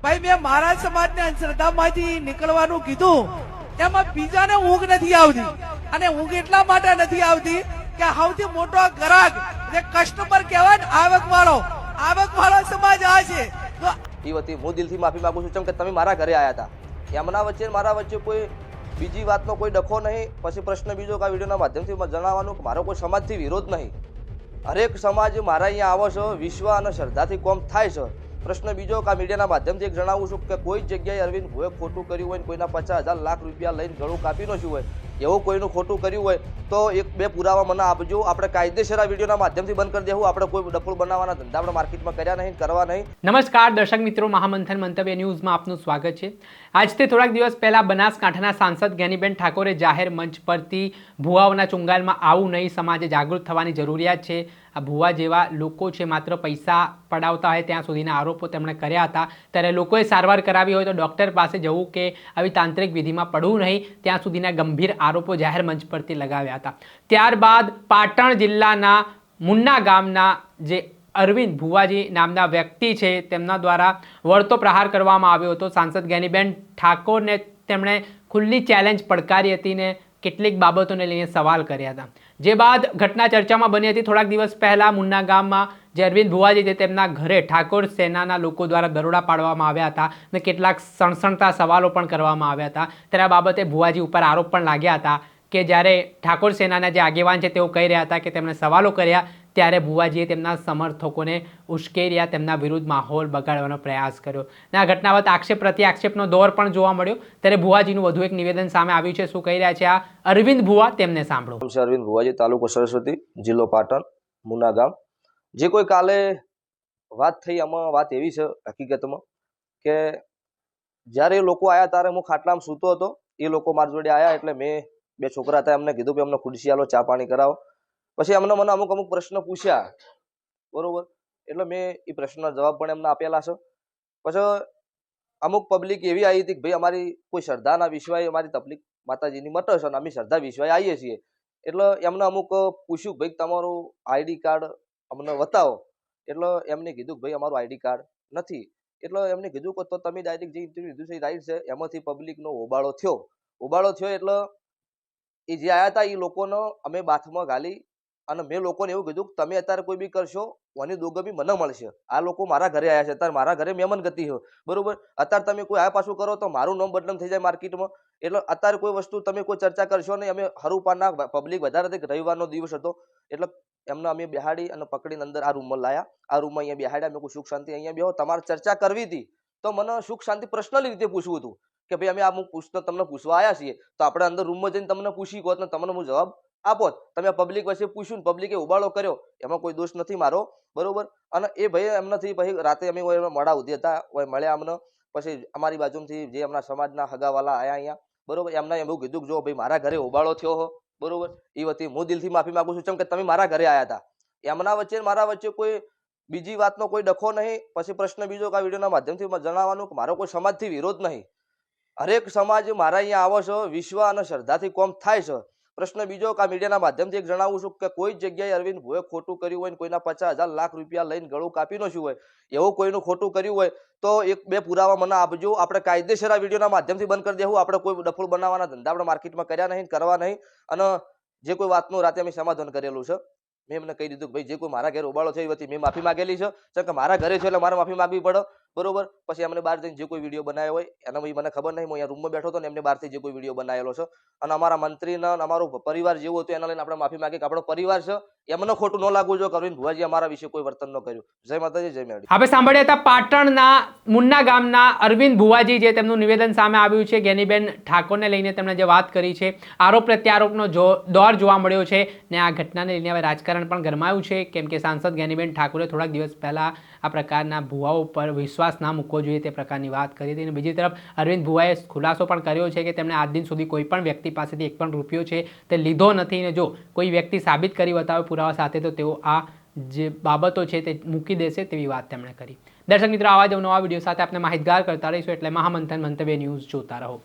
ભાઈ મેં મારા સમાજને અંધશ્રદ્ધામાંથી નીકળવાનું કીધું, એમાં બીજાને ઊંઘ નથી આવતી, અને ઊંઘ એટલા માટે નથી આવતી કે સૌથી મોટો ગ્રાહક જે કસ્ટમર કહેવાય ને, આવક વાળો સમાજ આ છે. તો એ વતી હું દિલથી માફી માંગુ છું, કેમ કે તમે મારા ઘરે આવ્યા હતા. એમના વચ્ચે મારા વચ્ચે કોઈ બીજી વાતનો કોઈ ડખો નહીં. પછી પ્રશ્ન બીજો કે આ વિડીયોના માધ્યમથી જણાવવાનું કે મારો કોઈ સમાજથી વિરોધ નહીં. હરેક સમાજ મારા અહીંયા આવો છો, વિશ્વ અને શ્રદ્ધાથી કોમ થાય છે. પ્રશ્ન બીજો કે આ મીડિયાના માધ્યમથી જણાવું છું કે કોઈ જગ્યાએ અરવિંદ ભુવે ખોટું કર્યું હોય, કોઈના 50,000 લાખ રૂપિયા લઈને ગળું કાપી નાખ્યું હોય, એવું કોઈનું ખોટું કર્યું હોય તો એક બે પુરાવા મને આપજો. આપણે કાયદેસર આ વિડીયોના માધ્યમથી બંધ કરી દેવું. આપણે કોઈ ડફોળ બનાવવાના ધંધા આપણે માર્કેટમાં કર્યા નહીં, કરવા નહીં. નમસ્કાર દર્શક મિત્રો, મહામંથન મંતવ્ય ન્યૂઝમાં આપનું સ્વાગત છે. આજથી થોડાક દિવસ પહેલા બનાસકાંઠાના સાંસદ જ્ઞાનીબેન ઠાકોરે જાહેર મંચ પરથી ભુવાઓના ચુંગાલમાં આવું નહીં, સમાજે જાગૃત થવાની જરૂરિયાત છે. આ ભુવા જેવા લોકો છે માત્ર પૈસા પડાવતા હોય ત્યાં સુધીના આરોપો તેમણે કર્યા હતા. ત્યારે લોકોએ સારવાર કરાવી હોય તો ડૉક્ટર પાસે જવું કે આવી તાંત્રિક વિધિમાં પડવું નહીં, ત્યાં સુધીના ગંભીર આરોપો જાહેર મંચ પરથી લગાવ્યા હતા. ત્યારબાદ પાટણ જિલ્લાના મુન્ના ગામના જે અરવિંદ ભુવાજી નામના વ્યક્તિ છે તેમના દ્વારા વળતો પ્રહાર કરવામાં આવ્યો હતો. સાંસદ જ્ઞાનીબેન ઠાકોરને તેમણે ખુલ્લી ચેલેન્જ પડકારી હતી ને કેટલીક બાબતોને લઈને સવાલ કર્યા હતા. જે બાદ ઘટના ચર્ચામાં બની હતી. થોડાક દિવસ પહેલા મુન્ના ગામમાં જે અરવિંદ ભુવાજી છે તેમના ઘરે ઠાકોર સેનાના લોકો દ્વારા દરોડા પાડવામાં આવ્યા હતા અને કેટલાક સણસણતા સવાલો પણ કરવામાં આવ્યા હતા. ત્યારે આ બાબતે ભુવાજી ઉપર આરોપ પણ લાગ્યા હતા કે જ્યારે ઠાકોર સેનાના જે આગેવાન છે તેઓ કહી રહ્યા હતા કે તેમણે સવાલો કર્યા ત્યારે ભુવાજીએ તેમના સમર્થકોને ઉશ્કેર્યા, તેમના વિરુદ્ધ માહોલ બગાડવાનો પ્રયાસ કર્યો. અને આ ઘટના બાદ આક્ષેપ પ્રતિ આક્ષેપનો દોર પણ જોવા મળ્યો. ત્યારે ભુવાજીનું વધુ એક નિવેદન સામે આવ્યું છે. શું કહી રહ્યા છે આ અરવિંદ ભુવા, તેમને સાંભળો. અરવિંદ ભુવાજી, તાલુકો સરસ્વતી, જિલ્લો પાટણ, મુના ગામ. જે કોઈ કાલે વાત થઈ, આમાં વાત એવી છે હકીકતમાં કે જ્યારે એ લોકો આવ્યા ત્યારે હું ખાટલામાં સૂતો હતો. એ લોકો મારી જોડે આવ્યા એટલે મેં બે છોકરા હતા એમને કીધું કે અમને ખુરશી આલો, ચા પાણી કરાવો. પછી એમને મને અમુક પ્રશ્ન પૂછ્યા, બરોબર. એટલે મેં એ પ્રશ્નના જવાબ પણ એમને આપેલા છે. પછી અમુક પબ્લિક એવી આવી હતી કે ભાઈ અમારી કોઈ શ્રદ્ધાના વિશ્વાય અમારી તકલીફ માતાજીની મટે છે અને અમે શ્રદ્ધા વિશ્વાય આવીએ છીએ. એટલે એમને અમુક પૂછ્યું કે ભાઈ તમારું આઈડી કાર્ડ અમને બતાવો. એટલે એમને કીધું કે ભાઈ અમારું આઈડી કાર્ડ નથી. એટલે એમને કીધું કે તો તમે ડાયરેક્ટ જે ઇન્ટરવ્યુ લીધું છે એ રાઈટ છે. એમાંથી પબ્લિકનો હોબાળો થયો. એટલે એ જે આવ્યા હતા એ લોકોનો અમે બાથમાં ગાલી અને મેં લોકોને એવું કીધું કે તમે અત્યારે કોઈ બી કરશો ઓની દોગો બી મને મળશે. આ લોકો મારા ઘરે આવ્યા છે, અત્યારે મારા ઘરે મહેમાન ગતિ છે, બરોબર. અત્યારે તમે કોઈ આ પાછું કરો તો મારું નામ બદનામ થઈ જાય માર્કેટમાં. એટલે અત્યારે કોઈ વસ્તુ તમે કોઈ ચર્ચા કરશો નહીં. અમે હરુપાના પબ્લિક વધારે હતી, રવિવારનો દિવસ હતો એટલે એમને અમે બેહાડી અને પકડીને અંદર આ રૂમમાં લાયા. આ રૂમમાં અહીંયા બેહાડ્યા. મેં કોઈ સુખ શાંતિ અહીંયા બેહો, તમારે ચર્ચા કરવી હતી તો મને સુખ શાંતિ પર્સનલી રીતે પૂછવું હતું કે ભાઈ અમે આ પૂછતો તમને પૂછવા આવ્યા છીએ તો આપણે અંદર રૂમમાં જઈને તમને પૂછી ગોત ને તમને હું જવાબ આપો. તમે પબ્લિક વચ્ચે પૂછ્યું, પબ્લિકે ઉબાળો કર્યો, એમાં કોઈ દોષ નથી મારો, બરોબર. અને એ ભાઈ એમનાથી પછી રાતે અમે મોડા ઉધી હતા, મળ્યા અમને. પછી અમારી બાજુથી જે એમના સમાજના હગાવાલા આયા અહીંયા, બરોબર. એમને એવું કીધું કે જો ભાઈ મારા ઘરે ઉબાળો થયો હો, બરોબર. એ વતી હું દિલથી માફી માંગુ છું, કેમ કે તમે મારા ઘરે આવ્યા હતા. એમના વચ્ચે મારા વચ્ચે કોઈ બીજી વાતનો કોઈ ડખો નહીં. પછી પ્રશ્ન બીજો કે આ વિડીયોના માધ્યમથી જણાવવાનું કે મારો કોઈ સમાજથી વિરોધ નહીં. હરેક સમાજ મારા અહીંયા આવો છો, વિશ્વ અને શ્રદ્ધાથી કોમ થાય છે. પ્રશ્ન બીજો કે આ મીડિયાના માધ્યમથી જણાવું છું કે કોઈ જગ્યાએ અરવિંદ ભુવે ખોટું કર્યું હોય, કોઈના 50,000 લાખ રૂપિયા લઈને ગળું કાપી નાખ્યું હોય, એવું કોઈનું ખોટું કર્યું હોય તો એક બે પુરાવા મને આપજો. આપણે કાયદેસર આ વિડીયોના માધ્યમથી બંધ કરી દેવું. આપણે કોઈ ડફોળ બનાવવાના ધંધા આપણે માર્કેટમાં કર્યા નહીં, કરવા નહીં. અને જે કોઈ વાતનું રાતે અમે સમાધાન કરેલું છે. મેં એમને કહી દીધું કે ભાઈ જે કોઈ મારા ઘરે ઉબાળો છે એ વતી મેં માફી માંગેલી છે, કે મારા ઘરે છે એટલે મારે માફી માંગવી પડે, બરોબર. પછી એમને બહાર જઈને જે કોઈ વિડીયો બનાવ્યો હોય એના મને ખબર નહીં. હું અહીંયા રૂમમાં બેઠો હતો ને એમને બહારથી જે કોઈ વિડીયો બનાવેલો છે અને અમારા મંત્રીના અમારો પરિવાર જેવું હતું એના લઈને આપણે માફી માંગી કે આપણો પરિવાર છે એમને ખોટું ન લાગવું જોઈએ. અરવિંદ ભુવાજી અમારા વિશે કોઈ વર્તન ન કર્યું. જય માતાજી, જય મેળી. હવે સાંભળ્યા હતા પાટણના મુન્ના ગામના અરવિંદ ભુવાજી, જે તેમનું નિવેદન સામે આવ્યું છે. જ્ઞાનીબેન ઠાકોરને લઈને તેમણે જે વાત કરી છે, આરોપ પ્રત્યારોપનો દોર જોવા મળ્યો છે ને આ ઘટનાને લઈને હવે રાજકારણ પણ ગરમાયું છે. કેમ કે સાંસદ જ્ઞાનીબેન ઠાકોરે થોડાક દિવસ પહેલા આ પ્રકારના ભુવાઓ પર વિશ્વાસ ના મૂકવો જોઈએ તે પ્રકારની વાત કરી હતી. અને બીજી તરફ અરવિંદ ભુવાએ ખુલાસો પણ કર્યો છે કે તેમણે આજ દિન સુધી કોઈ પણ વ્યક્તિ પાસેથી એક પણ રૂપિયો છે તે લીધો નથી. ને જો કોઈ વ્યક્તિ સાબિત કરી બતાવે પુરાવા સાથે તો તેઓ આ જે બાબતો છે તે મૂકી દેશે તેવી વાત તેમણે કરી. દર્શક મિત્રો, આવા જ નવા વિડીયો સાથે આપણે માહિતગાર કરતા રહીશું, એટલે મહામંથન મંતવ્ય ન્યૂઝ જોતા રહો.